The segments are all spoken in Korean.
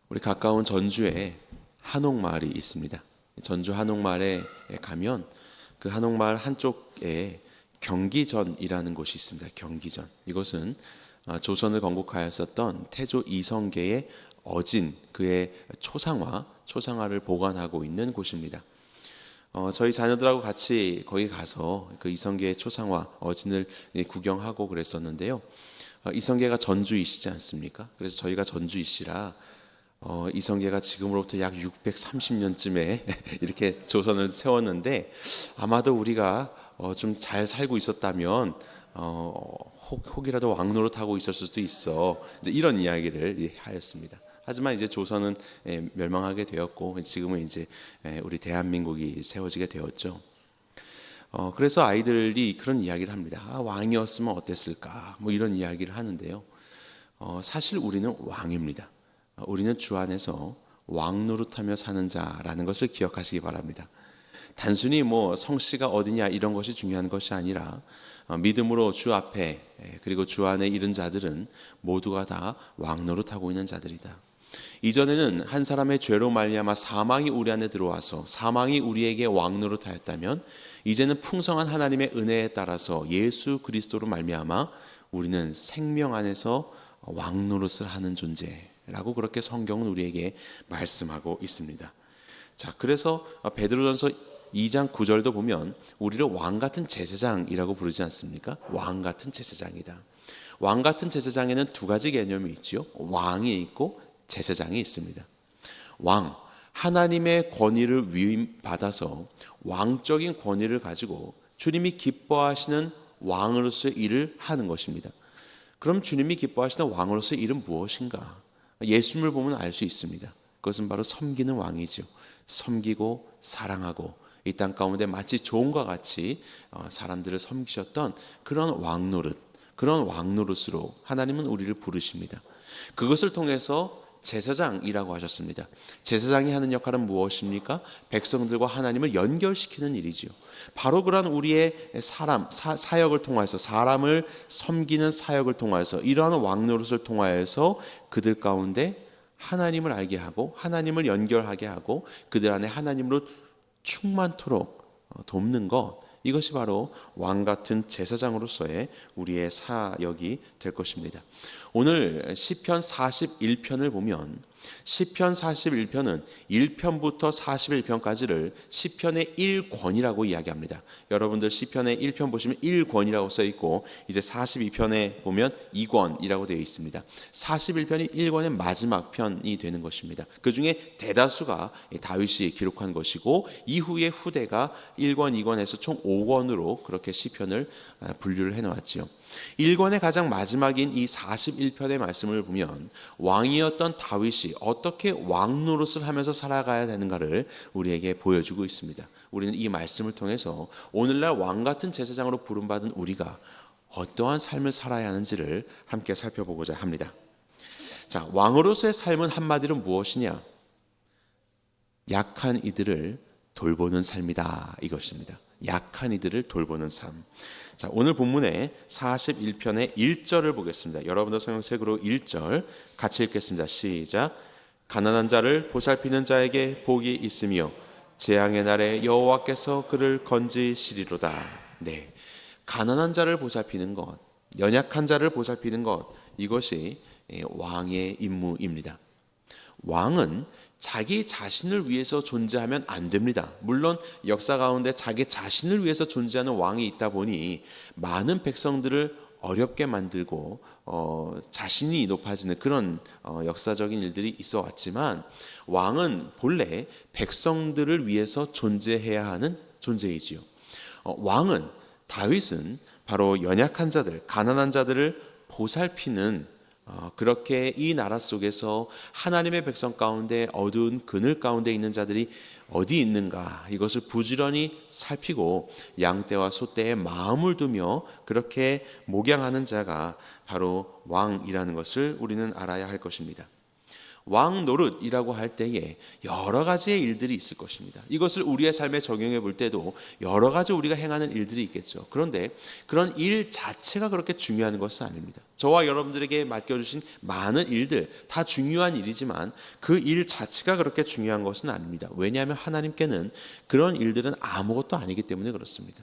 우리 가까운 전주에 한옥마을이 있습니다. 전주 한옥마을에 가면 그 한옥마을 한쪽에 경기전이라는 곳이 있습니다. 경기전. 이것은 조선을 건국하였었던 태조 이성계의 어진 그의 초상화를 보관하고 있는 곳입니다. 저희 자녀들하고 같이 거기 가서 그 이성계의 초상화 어진을 구경하고 그랬었는데요. 이성계가 전주이시지 않습니까? 그래서 저희가 전주이시라 이성계가 지금으로부터 약 630년쯤에 이렇게 조선을 세웠는데 아마도 우리가 좀 잘 살고 있었다면 혹이라도 왕노릇하고 있었을 수도 있어. 이제 이런 이야기를 하였습니다. 하지만 이제 조선은 멸망하게 되었고 지금은 이제 우리 대한민국이 세워지게 되었죠. 그래서 아이들이 그런 이야기를 합니다. 왕이었으면 어땠을까? 뭐 이런 이야기를 하는데요. 사실 우리는 왕입니다. 우리는 주 안에서 왕 노릇하며 사는 자라는 것을 기억하시기 바랍니다. 단순히 뭐 성씨가 어디냐 이런 것이 중요한 것이 아니라 믿음으로 주 앞에 그리고 주 안에 이른 자들은 모두가 다 왕 노릇하고 있는 자들이다. 이전에는 한 사람의 죄로 말미암아 사망이 우리 안에 들어와서 사망이 우리에게 왕 노릇하였다면 이제는 풍성한 하나님의 은혜에 따라서 예수 그리스도로 말미암아 우리는 생명 안에서 왕 노릇을 하는 존재라고 그렇게 성경은 우리에게 말씀하고 있습니다. 자, 그래서 베드로전서 2장 9절도 보면 우리를 왕 같은 제사장이라고 부르지 않습니까? 왕 같은 제사장이다. 왕 같은 제사장에는 두 가지 개념이 있죠. 왕이 있고 제사장이 있습니다. 왕, 하나님의 권위를 위임받아서 왕적인 권위를 가지고 주님이 기뻐하시는 왕으로서의 일을 하는 것입니다. 그럼 주님이 기뻐하시는 왕으로서의 일은 무엇인가? 예수님을 보면 알 수 있습니다. 그것은 바로 섬기는 왕이죠. 섬기고 사랑하고 이 땅 가운데 마치 종과 같이 사람들을 섬기셨던 그런 왕노릇, 그런 왕노릇으로 하나님은 우리를 부르십니다. 그것을 통해서 제사장이라고 하셨습니다. 제사장이 하는 역할은 무엇입니까? 백성들과 하나님을 연결시키는 일이죠. 바로 그런 우리의 사역을 통해서 사람을 섬기는 사역을 통해서 이러한 왕노릇을 통하여서 그들 가운데 하나님을 알게 하고 하나님을 연결하게 하고 그들 안에 하나님으로 충만토록 돕는 것, 이것이 바로 왕 같은 제사장으로서의 우리의 사역이 될 것입니다. 오늘 시편 41편을 보면 시편 41편은 1편부터 41편까지를 시편의 1권이라고 이야기합니다. 여러분들 시편의 1편 보시면 1권이라고 써 있고 이제 42편에 보면 2권이라고 되어 있습니다. 41편이 1권의 마지막 편이 되는 것입니다. 그 중에 대다수가 다윗이 기록한 것이고 이후의 후대가 1권, 2권에서 총 5권으로 그렇게 시편을 분류를 해놓았지요. 1권의 가장 마지막인 이 41편의 말씀을 보면 왕이었던 다윗이 어떻게 왕 노릇을 하면서 살아가야 되는가를 우리에게 보여주고 있습니다. 우리는 이 말씀을 통해서 오늘날 왕 같은 제사장으로 부름받은 우리가 어떠한 삶을 살아야 하는지를 함께 살펴보고자 합니다. 자, 왕으로서의 삶은 한마디로 무엇이냐? 약한 이들을 돌보는 삶이다, 이것입니다. 약한 이들을 돌보는 삶. 자, 오늘 본문의 41편의 1절을 보겠습니다. 여러분들 성경책으로 1절 같이 읽겠습니다. 시작. 가난한 자를 보살피는 자에게 복이 있으며 재앙의 날에 여호와께서 그를 건지시리로다. 네, 가난한 자를 보살피는 것, 연약한 자를 보살피는 것, 이것이 왕의 임무입니다. 왕은 자기 자신을 위해서 존재하면 안 됩니다. 물론 역사 가운데 자기 자신을 위해서 존재하는 왕이 있다 보니 많은 백성들을 어렵게 만들고 자신이 높아지는 그런 역사적인 일들이 있어 왔지만 왕은 본래 백성들을 위해서 존재해야 하는 존재이지요. 왕은 다윗은 바로 연약한 자들, 가난한 자들을 보살피는 그렇게 이 나라 속에서 하나님의 백성 가운데 어두운 그늘 가운데 있는 자들이 어디 있는가 이것을 부지런히 살피고 양떼와 소떼에 마음을 두며 그렇게 목양하는 자가 바로 왕이라는 것을 우리는 알아야 할 것입니다. 왕 노릇이라고 할 때에 여러 가지의 일들이 있을 것입니다. 이것을 우리의 삶에 적용해 볼 때도 여러 가지 우리가 행하는 일들이 있겠죠. 그런데 그런 일 자체가 그렇게 중요한 것은 아닙니다. 저와 여러분들에게 맡겨주신 많은 일들 다 중요한 일이지만 그 일 자체가 그렇게 중요한 것은 아닙니다. 왜냐하면 하나님께는 그런 일들은 아무것도 아니기 때문에 그렇습니다.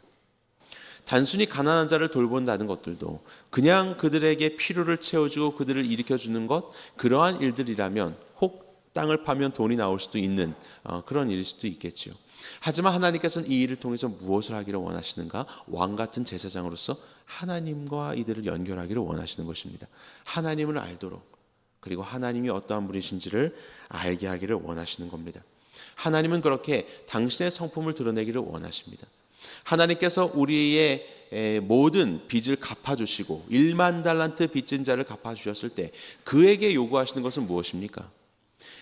단순히 가난한 자를 돌본다는 것들도 그냥 그들에게 필요를 채워주고 그들을 일으켜주는 것, 그러한 일들이라면 혹 땅을 파면 돈이 나올 수도 있는 그런 일일 수도 있겠지요. 하지만 하나님께서는 이 일을 통해서 무엇을 하기를 원하시는가? 왕 같은 제사장으로서 하나님과 이들을 연결하기를 원하시는 것입니다. 하나님을 알도록, 그리고 하나님이 어떠한 분이신지를 알게 하기를 원하시는 겁니다. 하나님은 그렇게 당신의 성품을 드러내기를 원하십니다. 하나님께서 우리의 모든 빚을 갚아주시고 1만 달란트 빚진 자를 갚아주셨을 때 그에게 요구하시는 것은 무엇입니까?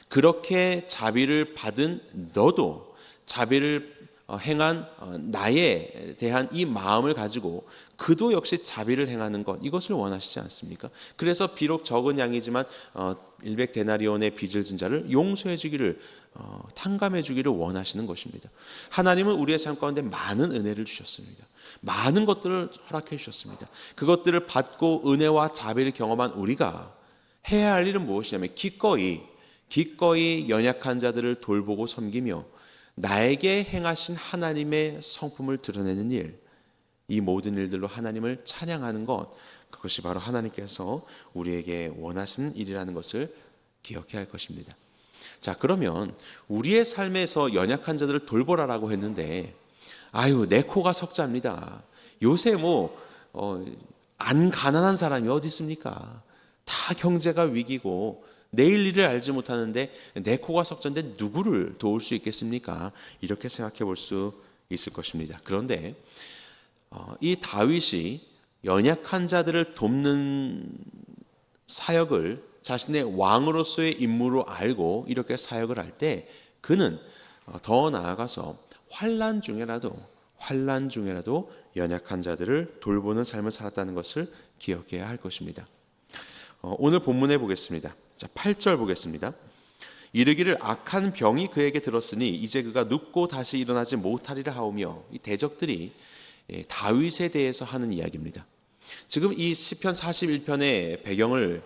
그렇게 자비를 받은 너도 자비를 행한 나에 대한 이 마음을 가지고 그도 역시 자비를 행하는 것, 이것을 원하시지 않습니까? 그래서 비록 적은 양이지만 100데나리온의 빚을 진 자를 용서해 주기를, 탕감해 주기를 원하시는 것입니다. 하나님은 우리의 삶 가운데 많은 은혜를 주셨습니다. 많은 것들을 허락해 주셨습니다. 그것들을 받고 은혜와 자비를 경험한 우리가 해야 할 일은 무엇이냐면 기꺼이 연약한 자들을 돌보고 섬기며 나에게 행하신 하나님의 성품을 드러내는 일, 이 모든 일들로 하나님을 찬양하는 것, 그것이 바로 하나님께서 우리에게 원하시는 일이라는 것을 기억해야 할 것입니다. 자, 그러면 우리의 삶에서 연약한 자들을 돌보라라고 했는데, 내 코가 석자입니다. 요새 안 가난한 사람이 어디 있습니까? 다 경제가 위기고 내일 일을 알지 못하는데 내 코가 석자인데 누구를 도울 수 있겠습니까? 이렇게 생각해 볼 수 있을 것입니다. 그런데 이 다윗이 연약한 자들을 돕는 사역을 자신의 왕으로서의 임무로 알고 이렇게 사역을 할 때 그는 더 나아가서 환난 중에라도 연약한 자들을 돌보는 삶을 살았다는 것을 기억해야 할 것입니다. 오늘 본문에 보겠습니다. 자, 8절 보겠습니다. 이르기를 악한 병이 그에게 들었으니 이제 그가 눕고 다시 일어나지 못하리라 하오며, 이 대적들이 다윗에 대해서 하는 이야기입니다. 지금 이 시편 41편의 배경을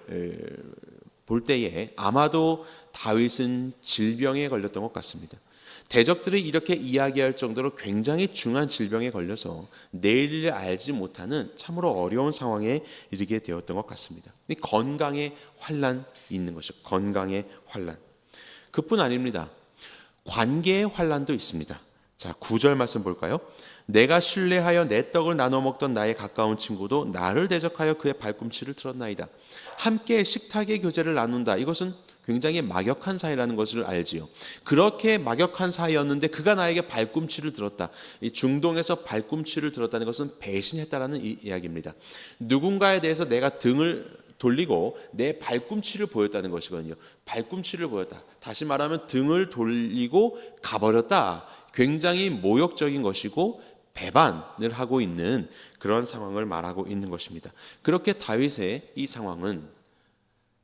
볼 때에 아마도 다윗은 질병에 걸렸던 것 같습니다. 대적들이 이렇게 이야기할 정도로 굉장히 중한 질병에 걸려서 내일을 알지 못하는 참으로 어려운 상황에 이르게 되었던 것 같습니다. 건강에 환난이 있는 것이죠. 건강의 환난. 그뿐 아닙니다. 관계의 환난도 있습니다. 자, 9절 말씀 볼까요? 내가 신뢰하여 내 떡을 나눠 먹던 나의 가까운 친구도 나를 대적하여 그의 발꿈치를 틀었나이다. 함께 식탁의 교제를 나눈다. 이것은 굉장히 막역한 사이라는 것을 알지요. 그렇게 막역한 사이였는데 그가 나에게 발꿈치를 들었다. 이 중동에서 발꿈치를 들었다는 것은 배신했다라는 이야기입니다. 누군가에 대해서 내가 등을 돌리고 내 발꿈치를 보였다는 것이거든요. 발꿈치를 보였다. 다시 말하면 등을 돌리고 가버렸다. 굉장히 모욕적인 것이고 배반을 하고 있는 그런 상황을 말하고 있는 것입니다. 그렇게 다윗의 이 상황은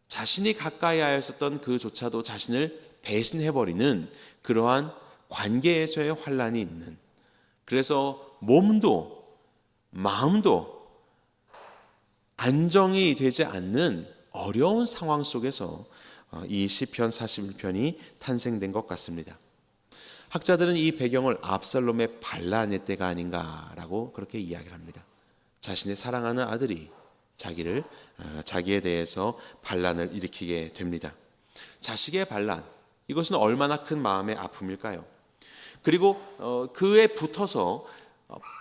자신이 가까이 하였었던 그조차도 자신을 배신해버리는 그러한 관계에서의 환난이 있는, 그래서 몸도 마음도 안정이 되지 않는 어려운 상황 속에서 이 시편 41편이 탄생된 것 같습니다. 학자들은 이 배경을 압살롬의 반란의 때가 아닌가라고 그렇게 이야기를 합니다. 자신의 사랑하는 아들이 자기에 대해서 반란을 일으키게 됩니다. 자식의 반란, 이것은 얼마나 큰 마음의 아픔일까요? 그리고 그에 붙어서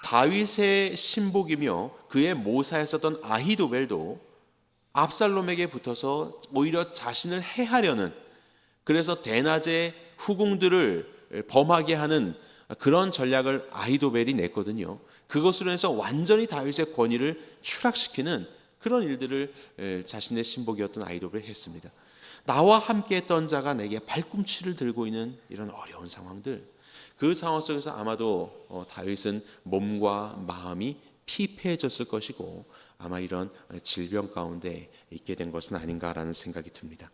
다윗의 신복이며 그의 모사였었던 아히도벨도 압살롬에게 붙어서 오히려 자신을 해하려는, 그래서 대낮에 후궁들을 범하게 하는 그런 전략을 아히도벨이 냈거든요. 그것으로 해서 완전히 다윗의 권위를 추락시키는 그런 일들을 자신의 신복이었던 아히도벨이 했습니다. 나와 함께 했던 자가 내게 발꿈치를 들고 있는 이런 어려운 상황들, 그 상황 속에서 아마도 다윗은 몸과 마음이 피폐해졌을 것이고 아마 이런 질병 가운데 있게 된 것은 아닌가라는 생각이 듭니다.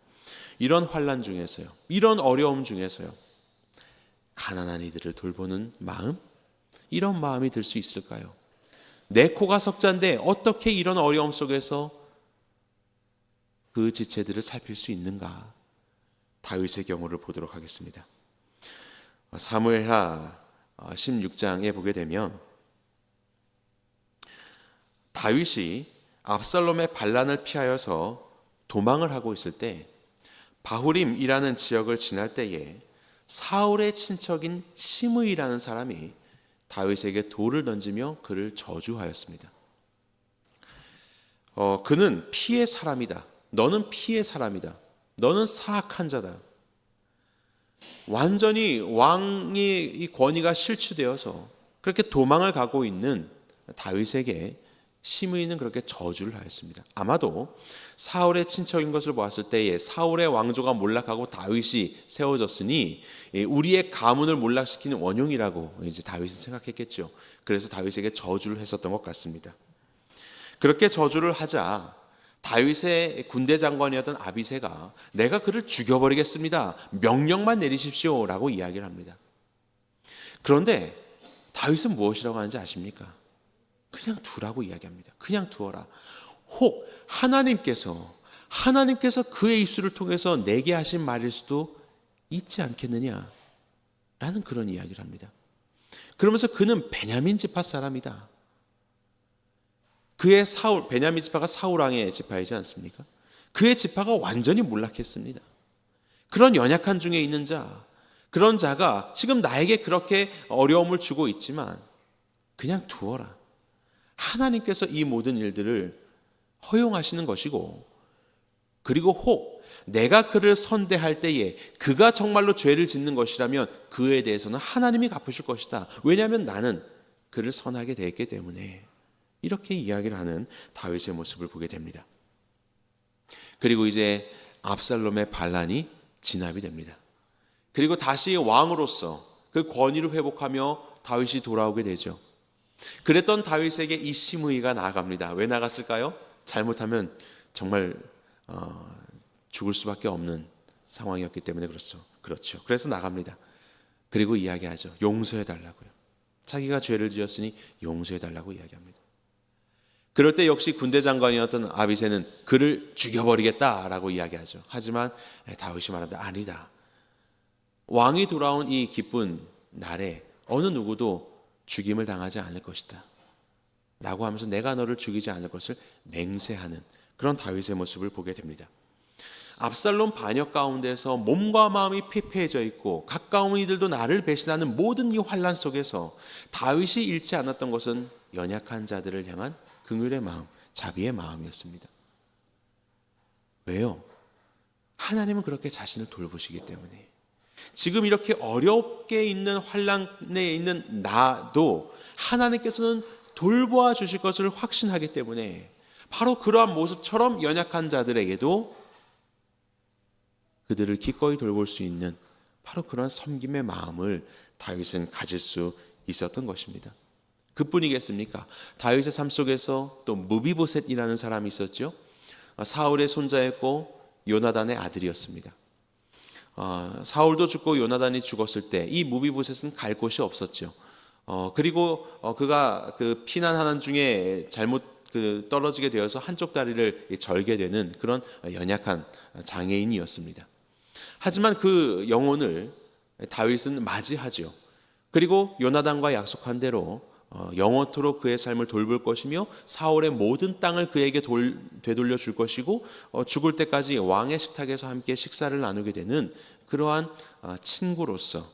이런 환난 중에서요, 이런 어려움 중에서요, 가난한 이들을 돌보는 마음, 이런 마음이 들 수 있을까요? 내 코가 석자인데 어떻게 이런 어려움 속에서 그 지체들을 살필 수 있는가? 다윗의 경우를 보도록 하겠습니다. 사무엘하 16장에 보게 되면 다윗이 압살롬의 반란을 피하여서 도망을 하고 있을 때 바후림이라는 지역을 지날 때에 사울의 친척인 시므이라는 사람이 다윗에게 돌을 던지며 그를 저주하였습니다. 그는 피의 사람이다. 너는 피의 사람이다. 너는 사악한 자다. 완전히 왕의 이 권위가 실추되어서 그렇게 도망을 가고 있는 다윗에게 시므이는 그렇게 저주를 하였습니다. 아마도 사울의 친척인 것을 보았을 때에 사울의 왕조가 몰락하고 다윗이 세워졌으니 우리의 가문을 몰락시키는 원흉이라고 이제 다윗은 생각했겠죠. 그래서 다윗에게 저주를 했었던 것 같습니다. 그렇게 저주를 하자 다윗의 군대 장관이었던 아비새가 내가 그를 죽여버리겠습니다. 명령만 내리십시오 라고 이야기를 합니다. 그런데 다윗은 무엇이라고 하는지 아십니까? 그냥 두라고 이야기합니다. 그냥 두어라. 혹 하나님께서 그의 입술을 통해서 내게 하신 말일 수도 있지 않겠느냐 라는 그런 이야기를 합니다. 그러면서 그는 베냐민 지파 사람이다. 그의 베냐민 지파가 사울 왕의 지파이지 않습니까? 그의 지파가 완전히 몰락했습니다. 그런 연약한 중에 있는 자, 그런 자가 지금 나에게 그렇게 어려움을 주고 있지만 그냥 두어라. 하나님께서 이 모든 일들을 허용하시는 것이고, 그리고 혹 내가 그를 선대할 때에 그가 정말로 죄를 짓는 것이라면 그에 대해서는 하나님이 갚으실 것이다. 왜냐하면 나는 그를 선하게 되었기 때문에. 이렇게 이야기를 하는 다윗의 모습을 보게 됩니다. 그리고 이제 압살롬의 반란이 진압이 됩니다. 그리고 다시 왕으로서 그 권위를 회복하며 다윗이 돌아오게 되죠. 그랬던 다윗에게 이 시므이가 나아갑니다. 왜 나갔을까요? 잘못하면 정말 죽을 수밖에 없는 상황이었기 때문에 그렇죠. 그래서 나갑니다. 그리고 이야기하죠. 용서해달라고요. 자기가 죄를 지었으니 용서해달라고 이야기합니다. 그럴 때 역시 군대 장관이었던 아비새는 그를 죽여버리겠다라고 이야기하죠. 하지만 다윗이 말합니다. 아니다. 왕이 돌아온 이 기쁜 날에 어느 누구도 죽임을 당하지 않을 것이다 라고 하면서 내가 너를 죽이지 않을 것을 맹세하는 그런 다윗의 모습을 보게 됩니다. 압살롬 반역 가운데서 몸과 마음이 피폐해져 있고 가까운 이들도 나를 배신하는 모든 이 환난 속에서 다윗이 잃지 않았던 것은 연약한 자들을 향한 긍휼의 마음, 자비의 마음이었습니다. 왜요? 하나님은 그렇게 자신을 돌보시기 때문에. 지금 이렇게 어렵게 있는 환난에 있는 나도 하나님께서는 돌보아 주실 것을 확신하기 때문에 바로 그러한 모습처럼 연약한 자들에게도 그들을 기꺼이 돌볼 수 있는 바로 그러한 섬김의 마음을 다윗은 가질 수 있었던 것입니다. 그뿐이겠습니까? 다윗의 삶 속에서 또 무비보셋이라는 사람이 있었죠. 사울의 손자였고 요나단의 아들이었습니다. 사울도 죽고 요나단이 죽었을 때 이 무비보셋은 갈 곳이 없었죠. 그리고 그가 그 피난하는 중에 잘못 떨어지게 되어서 한쪽 다리를 절게 되는 그런 연약한 장애인이었습니다. 하지만 그 영혼을 다윗은 맞이하죠. 그리고 요나단과 약속한 대로 영원토록 그의 삶을 돌볼 것이며 사울의 모든 땅을 그에게 되돌려 줄 것이고 죽을 때까지 왕의 식탁에서 함께 식사를 나누게 되는 그러한 친구로서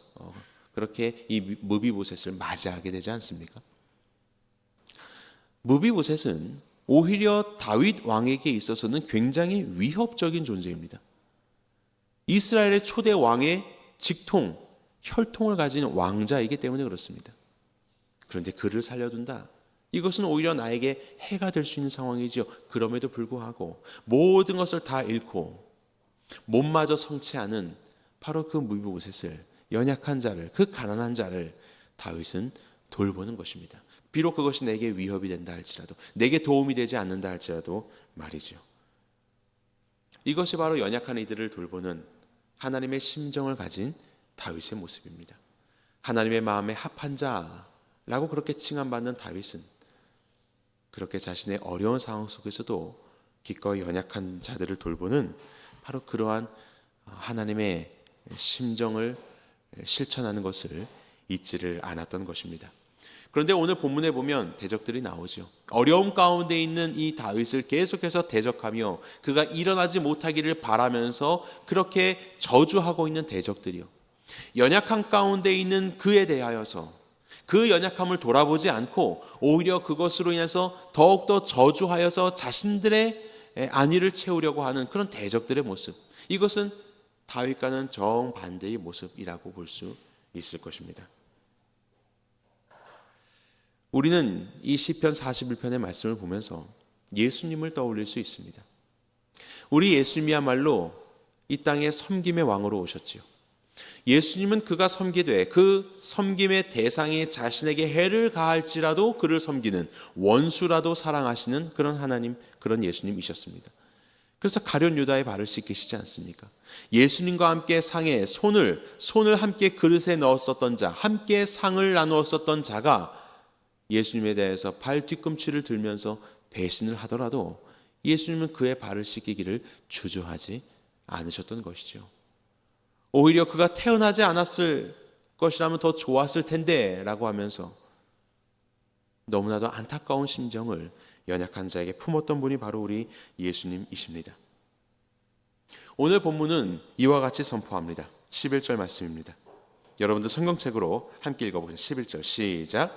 그렇게 이 무비보셋을 맞이하게 되지 않습니까? 무비보셋은 오히려 다윗 왕에게 있어서는 굉장히 위협적인 존재입니다. 이스라엘의 초대 왕의 직통, 혈통을 가진 왕자이기 때문에 그렇습니다. 그런데 그를 살려둔다. 이것은 오히려 나에게 해가 될 수 있는 상황이죠. 그럼에도 불구하고 모든 것을 다 잃고 몸마저 성취하는 바로 그 무비보셋을, 연약한 자를, 그 가난한 자를 다윗은 돌보는 것입니다. 비록 그것이 내게 위협이 된다 할지라도, 내게 도움이 되지 않는다 할지라도 말이죠. 이것이 바로 연약한 이들을 돌보는 하나님의 심정을 가진 다윗의 모습입니다. 하나님의 마음에 합한 자라고 그렇게 칭함받는 다윗은 그렇게 자신의 어려운 상황 속에서도 기꺼이 연약한 자들을 돌보는 바로 그러한 하나님의 심정을 실천하는 것을 잊지를 않았던 것입니다. 그런데 오늘 본문에 보면 대적들이 나오죠. 어려움 가운데 있는 이 다윗을 계속해서 대적하며 그가 일어나지 못하기를 바라면서 그렇게 저주하고 있는 대적들이요. 연약한 가운데 있는 그에 대하여서 그 연약함을 돌아보지 않고 오히려 그것으로 인해서 더욱더 저주하여서 자신들의 안위를 채우려고 하는 그런 대적들의 모습, 이것은 다윗과는 정반대의 모습이라고 볼 수 있을 것입니다. 우리는 이 시편 41편의 말씀을 보면서 예수님을 떠올릴 수 있습니다. 우리 예수님이야말로 이 땅에 섬김의 왕으로 오셨지요. 예수님은 그가 섬기되 그 섬김의 대상이 자신에게 해를 가할지라도 그를 섬기는, 원수라도 사랑하시는 그런 하나님, 그런 예수님이셨습니다. 그래서 가룟 유다의 발을 씻기시지 않습니까? 예수님과 함께 상에 손을 함께 그릇에 넣었었던 자, 함께 상을 나누었었던 자가 예수님에 대해서 발 뒤꿈치를 들면서 배신을 하더라도 예수님은 그의 발을 씻기기를 주저하지 않으셨던 것이죠. 오히려 그가 태어나지 않았을 것이라면 더 좋았을 텐데 라고 하면서 너무나도 안타까운 심정을 연약한 자에게 품었던 분이 바로 우리 예수님이십니다. 오늘 본문은 이와 같이 선포합니다. 11절 말씀입니다. 여러분들 성경책으로 함께 읽어보세요. 11절 시작.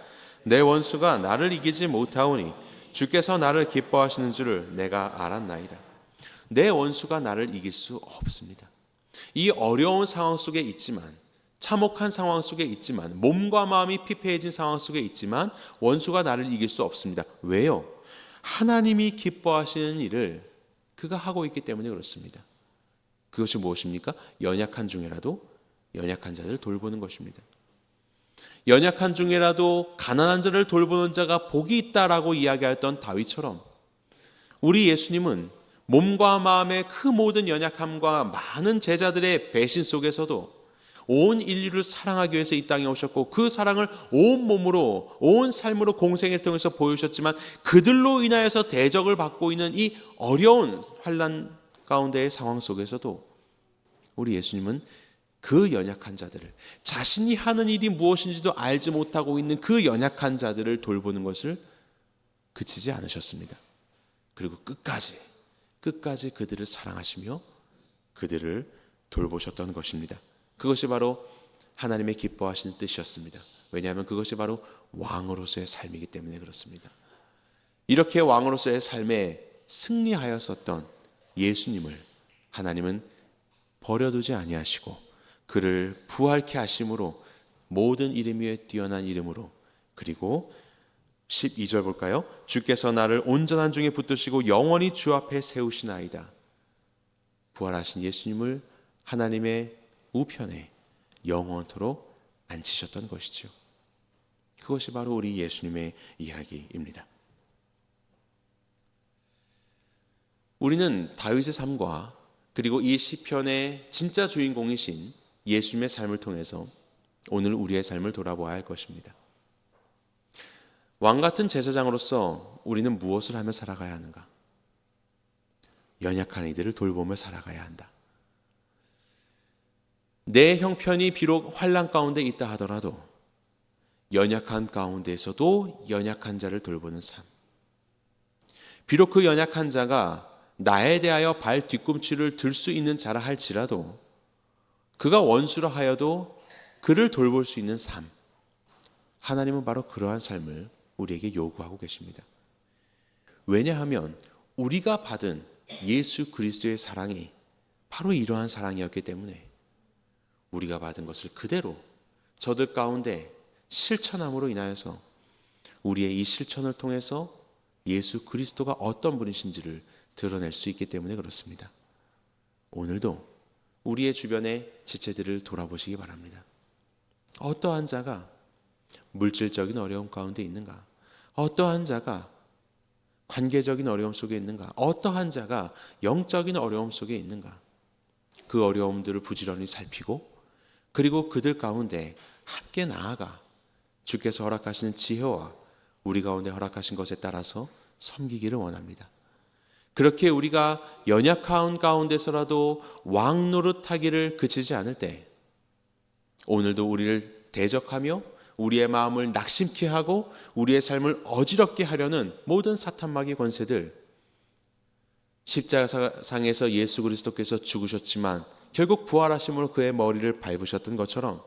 내 원수가 나를 이기지 못하오니 주께서 나를 기뻐하시는 줄을 내가 알았나이다. 내 원수가 나를 이길 수 없습니다. 이 어려운 상황 속에 있지만, 참혹한 상황 속에 있지만, 몸과 마음이 피폐해진 상황 속에 있지만 원수가 나를 이길 수 없습니다. 왜요? 하나님이 기뻐하시는 일을 그가 하고 있기 때문에 그렇습니다. 그것이 무엇입니까? 연약한 중에라도 연약한 자들을 돌보는 것입니다. 연약한 중에라도 가난한 자를 돌보는 자가 복이 있다라고 이야기했던 다윗처럼 우리 예수님은 몸과 마음의 그 모든 연약함과 많은 제자들의 배신 속에서도 온 인류를 사랑하기 위해서 이 땅에 오셨고 그 사랑을 온 몸으로, 온 삶으로 공생을 통해서 보여주셨지만 그들로 인하여서 대적을 받고 있는 이 어려운 환난 가운데의 상황 속에서도 우리 예수님은 그 연약한 자들을, 자신이 하는 일이 무엇인지도 알지 못하고 있는 그 연약한 자들을 돌보는 것을 그치지 않으셨습니다. 그리고 끝까지 그들을 사랑하시며 그들을 돌보셨던 것입니다. 그것이 바로 하나님의 기뻐하시는 뜻이었습니다. 왜냐하면 그것이 바로 왕으로서의 삶이기 때문에 그렇습니다. 이렇게 왕으로서의 삶에 승리하였었던 예수님을 하나님은 버려두지 아니하시고 그를 부활케 하심으로 모든 이름 위에 뛰어난 이름으로, 그리고 12절 볼까요? 주께서 나를 온전한 중에 붙드시고 영원히 주 앞에 세우시나이다. 부활하신 예수님을 하나님의 우편에 영원토록 앉히셨던 것이죠. 그것이 바로 우리 예수님의 이야기입니다. 우리는 다윗의 삶과 그리고 이 시편의 진짜 주인공이신 예수님의 삶을 통해서 오늘 우리의 삶을 돌아보아야 할 것입니다. 왕 같은 제사장으로서 우리는 무엇을 하며 살아가야 하는가? 연약한 이들을 돌보며 살아가야 한다. 내 형편이 비록 환난 가운데 있다 하더라도 연약한 가운데에서도 연약한 자를 돌보는 삶. 비록 그 연약한 자가 나에 대하여 발 뒤꿈치를 들 수 있는 자라 할지라도 그가 원수라 하여도 그를 돌볼 수 있는 삶. 하나님은 바로 그러한 삶을 우리에게 요구하고 계십니다. 왜냐하면 우리가 받은 예수 그리스도의 사랑이 바로 이러한 사랑이었기 때문에 우리가 받은 것을 그대로 저들 가운데 실천함으로 인하여서 우리의 이 실천을 통해서 예수 그리스도가 어떤 분이신지를 드러낼 수 있기 때문에 그렇습니다. 오늘도 우리의 주변의 지체들을 돌아보시기 바랍니다. 어떠한 자가 물질적인 어려움 가운데 있는가? 어떠한 자가 관계적인 어려움 속에 있는가? 어떠한 자가 영적인 어려움 속에 있는가? 그 어려움들을 부지런히 살피고 그리고 그들 가운데 함께 나아가 주께서 허락하시는 지혜와 우리 가운데 허락하신 것에 따라서 섬기기를 원합니다. 그렇게 우리가 연약한 가운데서라도 왕 노릇하기를 그치지 않을 때 오늘도 우리를 대적하며 우리의 마음을 낙심케 하고 우리의 삶을 어지럽게 하려는 모든 사탄마귀 권세들, 십자가상에서 예수 그리스도께서 죽으셨지만 결국 부활하심으로 그의 머리를 밟으셨던 것처럼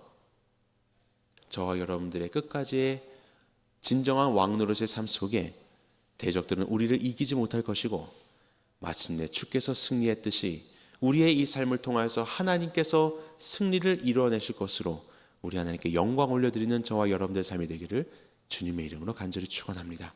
저와 여러분들의 끝까지의 진정한 왕노릇의 삶 속에 대적들은 우리를 이기지 못할 것이고 마침내 주께서 승리했듯이 우리의 이 삶을 통하여서 하나님께서 승리를 이루어내실 것으로 우리 하나님께 영광 올려드리는 저와 여러분들의 삶이 되기를 주님의 이름으로 간절히 축원합니다.